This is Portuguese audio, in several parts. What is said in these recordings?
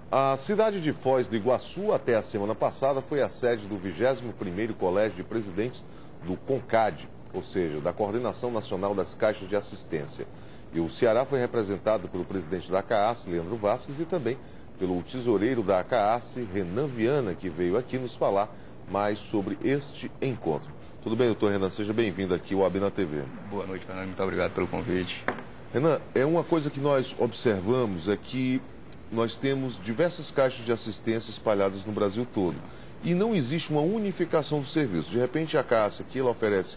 A cidade de Foz do Iguaçu, até a semana passada, foi a sede do 21º Colégio de Presidentes do CONCAD, ou seja, da Coordenação Nacional das Caixas de Assistência. E o Ceará foi representado pelo presidente da CAAS, Leandro Vasques, e também pelo tesoureiro da CAAS, Renan Viana, que veio aqui nos falar mais sobre este encontro. Tudo bem, doutor Renan? Seja bem-vindo aqui ao AB na TV. Boa noite, Fernando. Muito obrigado pelo convite. Renan, uma coisa que nós observamos é que nós temos diversas caixas de assistência espalhadas no Brasil todo. E não existe uma unificação do serviço. De repente, a CAAS aqui ela oferece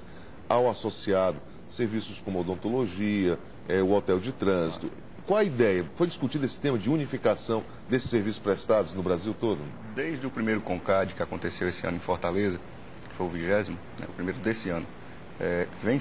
ao associado serviços como odontologia, o hotel de trânsito. Qual a ideia? Foi discutido esse tema de unificação desses serviços prestados no Brasil todo? Desde o primeiro CONCAD que aconteceu esse ano em Fortaleza, que foi o 20º, o primeiro desse ano, vem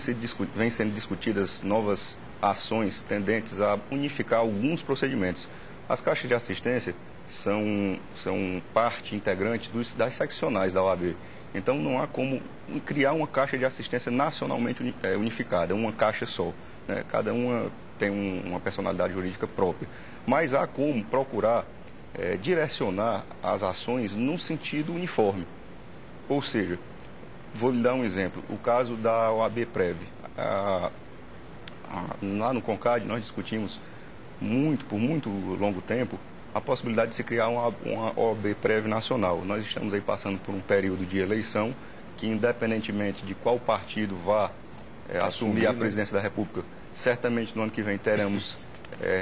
sendo discutidas novas ações tendentes a unificar alguns procedimentos. As caixas de assistência são parte integrante das seccionais da OAB. Então, não há como criar uma caixa de assistência nacionalmente unificada, uma caixa só. Né? Cada uma tem uma personalidade jurídica própria. Mas há como procurar direcionar as ações num sentido uniforme. Ou seja, vou lhe dar um exemplo. O caso da OAB Prev. Lá no CONCAD, nós discutimos por muito longo tempo, a possibilidade de se criar uma OAB Prev nacional. Nós estamos aí passando por um período de eleição que, independentemente de qual partido vá assumir a presidência da República, certamente no ano que vem teremos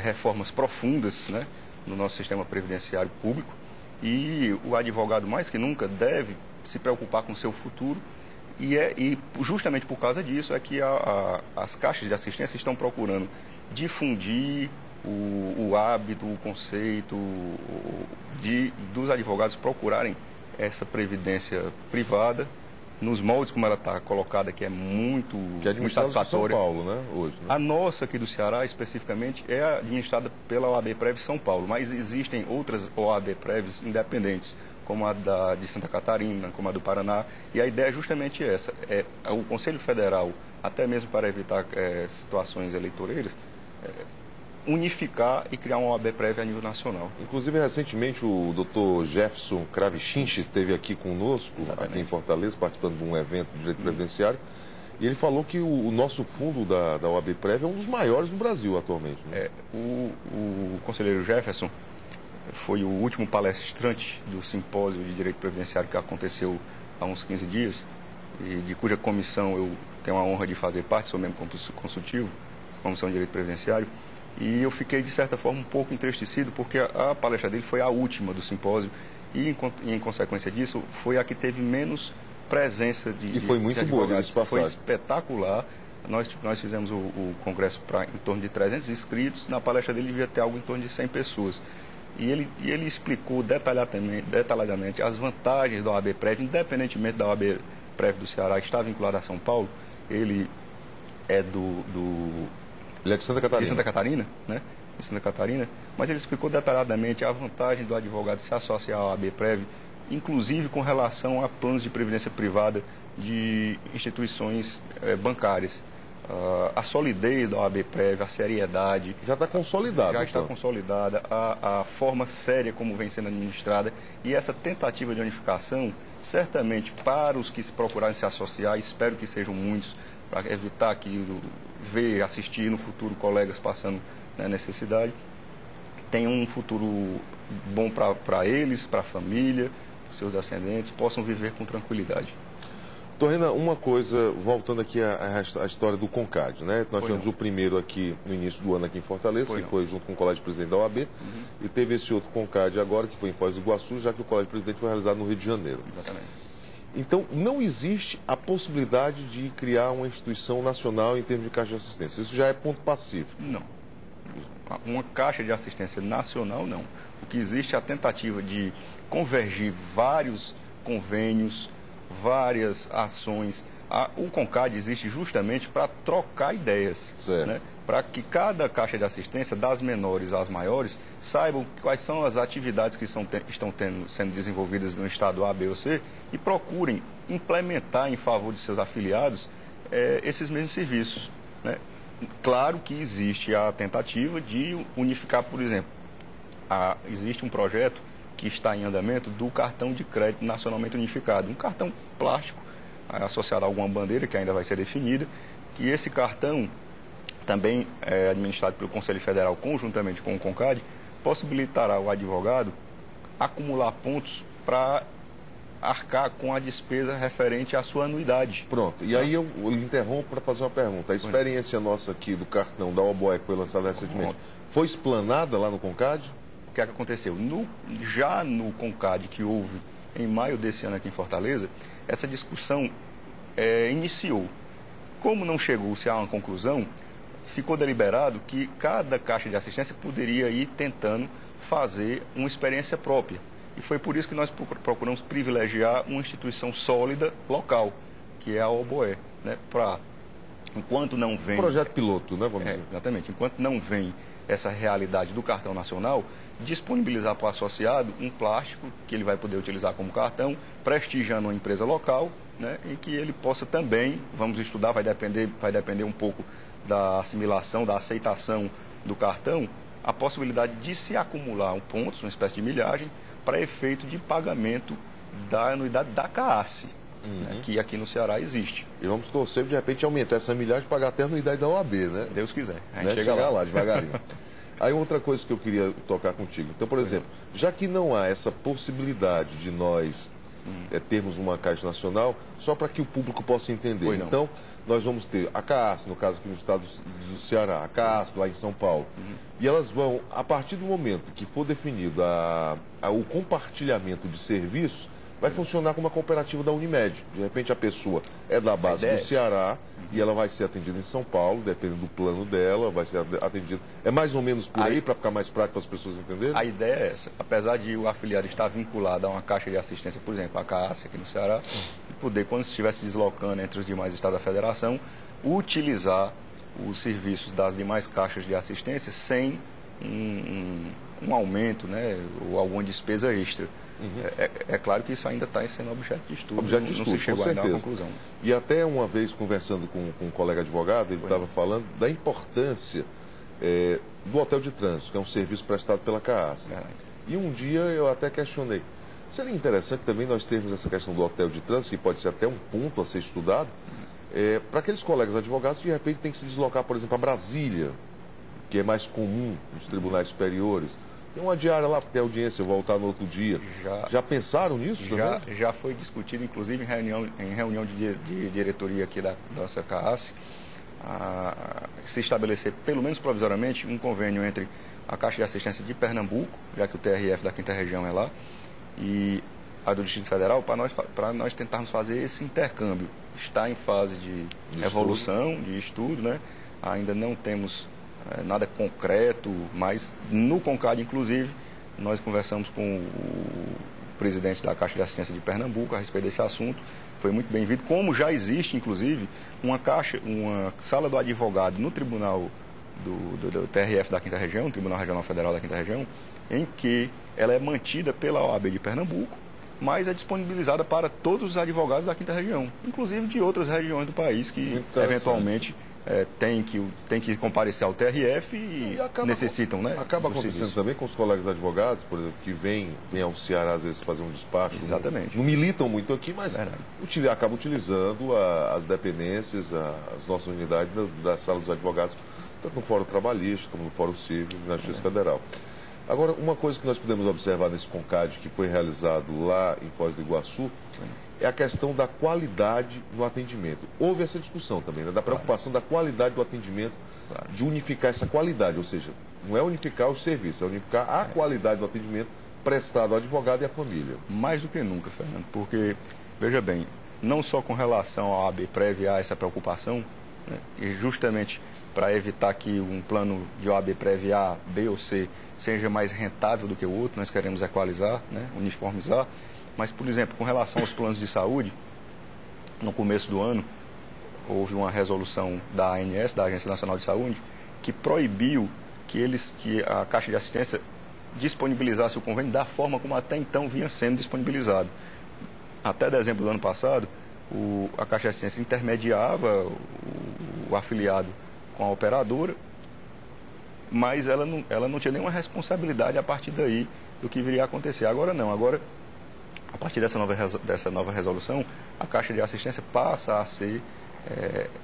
reformas profundas, né, no nosso sistema previdenciário público, e o advogado, mais que nunca, deve se preocupar com o seu futuro, e justamente por causa disso é que as caixas de assistência estão procurando difundir o hábito, o conceito dos advogados procurarem essa previdência privada nos moldes como ela está colocada, que é muito satisfatória. São Paulo, né? Hoje, né? A nossa aqui do Ceará, especificamente, é administrada pela OAB Prev São Paulo, mas existem outras OAB Prevs independentes, como a de Santa Catarina, como a do Paraná, e a ideia é justamente essa, o Conselho Federal, até mesmo para evitar situações eleitoreiras, unificar e criar uma OAB Prev a nível nacional. Inclusive, recentemente, o doutor Jefferson Cravichinchi esteve aqui conosco, aqui em Fortaleza, participando de um evento de direito previdenciário, e ele falou que o nosso fundo da OAB Prev é um dos maiores do Brasil atualmente. Né? O conselheiro Jefferson foi o último palestrante do simpósio de direito previdenciário que aconteceu há uns 15 dias, e de cuja comissão eu tenho a honra de fazer parte, sou membro consultivo, Comissão de Direito Previdenciário. E eu fiquei, de certa forma, um pouco entristecido, porque a palestra dele foi a última do simpósio e, em consequência disso, foi a que teve menos presença de E foi muito boa, diga-se de passagem. Foi espetacular. Nós fizemos o congresso para em torno de 300 inscritos. Na palestra dele devia ter algo em torno de 100 pessoas. E ele explicou detalhadamente as vantagens da OAB Prev, independentemente da OAB Prev do Ceará estar vinculada a São Paulo. Ele é Ele é de Santa Catarina. De Santa Catarina, né? De Santa Catarina. Mas ele explicou detalhadamente a vantagem do advogado se associar à OAB Prev, inclusive com relação a planos de previdência privada de instituições bancárias. A solidez da OAB Prev, a seriedade... Já está consolidada. Já está consolidada, a forma séria como vem sendo administrada, e essa tentativa de unificação, certamente para os que se procurarem se associar, espero que sejam muitos, para evitar que assistir no futuro colegas passando necessidade, tem um futuro bom para eles, para a família, para os seus descendentes, possam viver com tranquilidade. Doutor Renan, uma coisa, voltando aqui à história do CONCAD, né? Nós tivemos o primeiro aqui no início do ano aqui em Fortaleza, que foi junto com o Colégio de Presidente da OAB, e teve esse outro CONCAD agora, que foi em Foz do Iguaçu, já que o Colégio de Presidente foi realizado no Rio de Janeiro. Exatamente. Então, não existe a possibilidade de criar uma instituição nacional em termos de caixa de assistência. Isso já é ponto pacífico. Não. Uma caixa de assistência nacional, não. O que existe é a tentativa de convergir vários convênios, várias ações. O CONCAD existe justamente para trocar ideias, né? Para que cada caixa de assistência, das menores às maiores, saibam quais são as atividades que estão sendo desenvolvidas no estado A, B ou C e procurem implementar em favor de seus afiliados esses mesmos serviços, né? Claro que existe a tentativa de unificar, por exemplo, existe um projeto que está em andamento do cartão de crédito nacionalmente unificado, um cartão plástico associado a alguma bandeira que ainda vai ser definida, que esse cartão, também administrado pelo Conselho Federal conjuntamente com o CONCAD, possibilitará o advogado acumular pontos para arcar com a despesa referente à sua anuidade. Pronto, e aí eu lhe interrompo para fazer uma pergunta. A experiência nossa aqui do cartão da Oboé, que foi lançada recentemente, foi explanada lá no CONCAD? O que é que aconteceu? Já no CONCAD, que houve em maio desse ano aqui em Fortaleza, essa discussão iniciou. Como não chegou-se a uma conclusão, ficou deliberado que cada caixa de assistência poderia ir tentando fazer uma experiência própria. E foi por isso que nós procuramos privilegiar uma instituição sólida local, que é a Oboé, né? Enquanto não vem... Projeto piloto, né? Vamos dizer. Exatamente. Enquanto não vem essa realidade do cartão nacional, disponibilizar para o associado um plástico que ele vai poder utilizar como cartão, prestigiando uma empresa local, né? E que ele possa também, vamos estudar, vai depender um pouco da assimilação, da aceitação do cartão, a possibilidade de se acumular pontos, uma espécie de milhagem, para efeito de pagamento da anuidade da CAASSE, né, que aqui no Ceará existe. E vamos torcer, de repente, aumentar essa milhagem e pagar até a anuidade da OAB, né? Deus quiser. A gente né? chega lá devagarinho. Aí outra coisa que eu queria tocar contigo. Então, por exemplo, já que não há essa possibilidade de nós termos uma Caixa Nacional, só para que o público possa entender. Então, nós vamos ter a CAASSE, no caso aqui no estado do Ceará, a CAASP lá em São Paulo. E elas vão, a partir do momento que for definido o compartilhamento de serviços, vai funcionar como uma cooperativa da Unimed. De repente a pessoa é da base do Ceará e ela vai ser atendida em São Paulo, dependendo do plano dela, vai ser atendida. É mais ou menos por aí, para ficar mais prático para as pessoas entenderem? A ideia é essa. Apesar de o afiliado estar vinculado a uma caixa de assistência, por exemplo, a CAASSE aqui no Ceará, e poder, quando estiver se deslocando entre os demais estados da federação, utilizar os serviços das demais caixas de assistência sem um aumento, né, ou alguma despesa extra. É claro que isso ainda está sendo objeto de estudo. Não se chegou ainda a uma conclusão. E até uma vez, conversando com um colega advogado, ele estava falando da importância do hotel de trânsito, que é um serviço prestado pela CAASSE. E um dia eu até questionei. Seria interessante também nós termos essa questão do hotel de trânsito, que pode ser até um ponto a ser estudado, para aqueles colegas advogados que de repente têm que se deslocar, por exemplo, a Brasília, que é mais comum nos tribunais superiores. Tem uma diária lá, ter audiência, voltar no outro dia. Já pensaram nisso também? Já foi discutido, inclusive, em reunião de diretoria aqui da nossa CAASSE, se estabelecer, pelo menos provisoriamente, um convênio entre a Caixa de Assistência de Pernambuco, já que o TRF da 5ª Região é lá, e a do Distrito Federal, para nós tentarmos fazer esse intercâmbio. Está em fase de evolução, de estudo, né? Ainda não temos nada concreto, mas no CONCAD, inclusive, nós conversamos com o presidente da Caixa de Assistência de Pernambuco a respeito desse assunto. Foi muito bem-vindo, como já existe, inclusive, uma sala do advogado no tribunal do TRF da 5ª Região, Tribunal Regional Federal da 5ª Região, em que ela é mantida pela OAB de Pernambuco, mas é disponibilizada para todos os advogados da 5ª Região, inclusive de outras regiões do país que, eventualmente, tem que comparecer ao TRF e necessitam, né? Acaba acontecendo também com os colegas advogados, por exemplo, que vêm ao Ceará, às vezes, fazer um despacho. Exatamente. Não militam muito aqui, mas acabam utilizando as dependências, as nossas unidades da sala dos advogados, tanto no Fórum Trabalhista, como no Fórum Civil e na Justiça Federal. Agora, uma coisa que nós podemos observar nesse CONCAD, que foi realizado lá em Foz do Iguaçu, é a questão da qualidade do atendimento. Houve essa discussão também, né, da preocupação da qualidade do atendimento, de unificar essa qualidade, ou seja, não é unificar os serviços, é unificar a qualidade do atendimento prestado ao advogado e à família. Mais do que nunca, Fernando, porque, veja bem, não só com relação ao OAB-Prev há essa preocupação, né, e justamente para evitar que um plano de OAB-Prev A, B ou C seja mais rentável do que o outro, nós queremos equalizar, né, uniformizar. Mas, por exemplo, com relação aos planos de saúde, no começo do ano, houve uma resolução da ANS, da Agência Nacional de Saúde, que proibiu que a Caixa de Assistência disponibilizasse o convênio da forma como até então vinha sendo disponibilizado. Até dezembro do ano passado, a Caixa de Assistência intermediava o afiliado com a operadora mas ela não tinha nenhuma responsabilidade a partir daí do que viria a acontecer. Agora não, agora, a partir dessa nova resolução, a Caixa de Assistência passa a ser,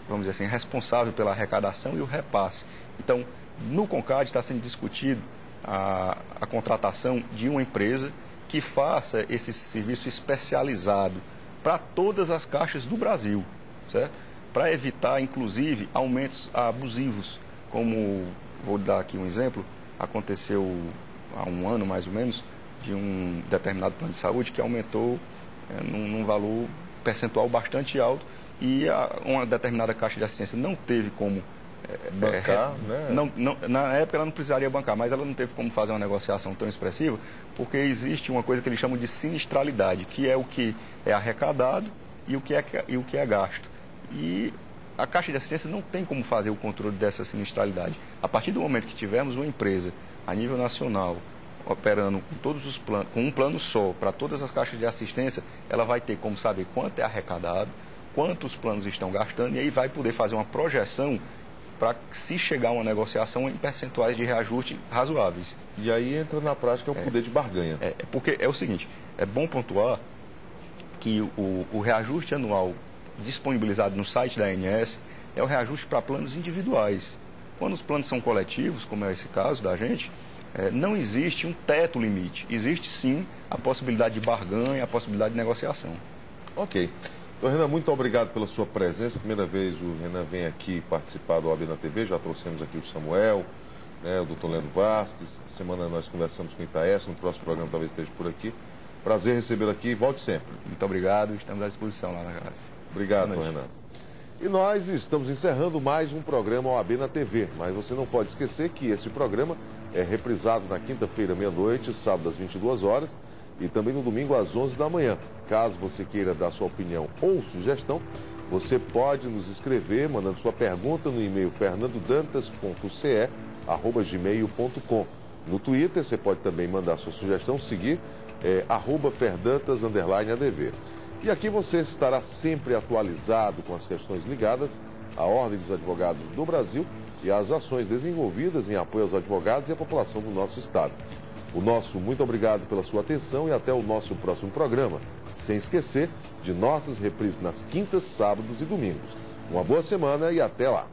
vamos dizer assim, responsável pela arrecadação e o repasse. Então, no CONCAD está sendo discutido a contratação de uma empresa que faça esse serviço especializado para todas as caixas do Brasil, certo? Para evitar, inclusive, aumentos abusivos, como, vou dar aqui um exemplo, aconteceu há um ano, mais ou menos, de um determinado plano de saúde que aumentou num valor percentual bastante alto e uma determinada caixa de assistência não teve como bancar, né? Na época ela não precisaria bancar, mas ela não teve como fazer uma negociação tão expressiva, porque existe uma coisa que eles chamam de sinistralidade, que é o que é arrecadado e o que é gasto. E a Caixa de Assistência não tem como fazer o controle dessa sinistralidade. A partir do momento que tivermos uma empresa a nível nacional operando com todos os planos, com um plano só para todas as caixas de assistência, ela vai ter como saber quanto é arrecadado, quantos planos estão gastando, e aí vai poder fazer uma projeção para se chegar a uma negociação em percentuais de reajuste razoáveis. E aí entra na prática o poder de barganha. Porque é o seguinte, é bom pontuar que o reajuste anual disponibilizado no site da ANS é o reajuste para planos individuais. Quando os planos são coletivos, como é esse caso da gente, não existe um teto limite. Existe sim a possibilidade de barganha, a possibilidade de negociação. Ok. Então, Renan, muito obrigado pela sua presença. Primeira vez o Renan vem aqui participar do OAB na TV. Já trouxemos aqui o Samuel, né, o doutor Leandro Vasques. Semana nós conversamos com o Itaés. No próximo programa talvez esteja por aqui. Prazer recebê-lo aqui e volte sempre. Muito obrigado. Estamos à disposição lá na casa. Obrigado, doutor Renan. E nós estamos encerrando mais um programa OAB na TV. Mas você não pode esquecer que esse programa é reprisado na quinta-feira, meia-noite, sábado às 22 horas e também no domingo às 11 da manhã. Caso você queira dar sua opinião ou sugestão, você pode nos escrever mandando sua pergunta no e-mail fernandodantas.ce@gmail.com. No Twitter você pode também mandar sua sugestão, seguir @ferdantas_adv. E aqui você estará sempre atualizado com as questões ligadas à Ordem dos Advogados do Brasil e às ações desenvolvidas em apoio aos advogados e à população do nosso estado. O nosso muito obrigado pela sua atenção e até o nosso próximo programa. Sem esquecer de nossas reprises nas quintas, sábados e domingos. Uma boa semana e até lá.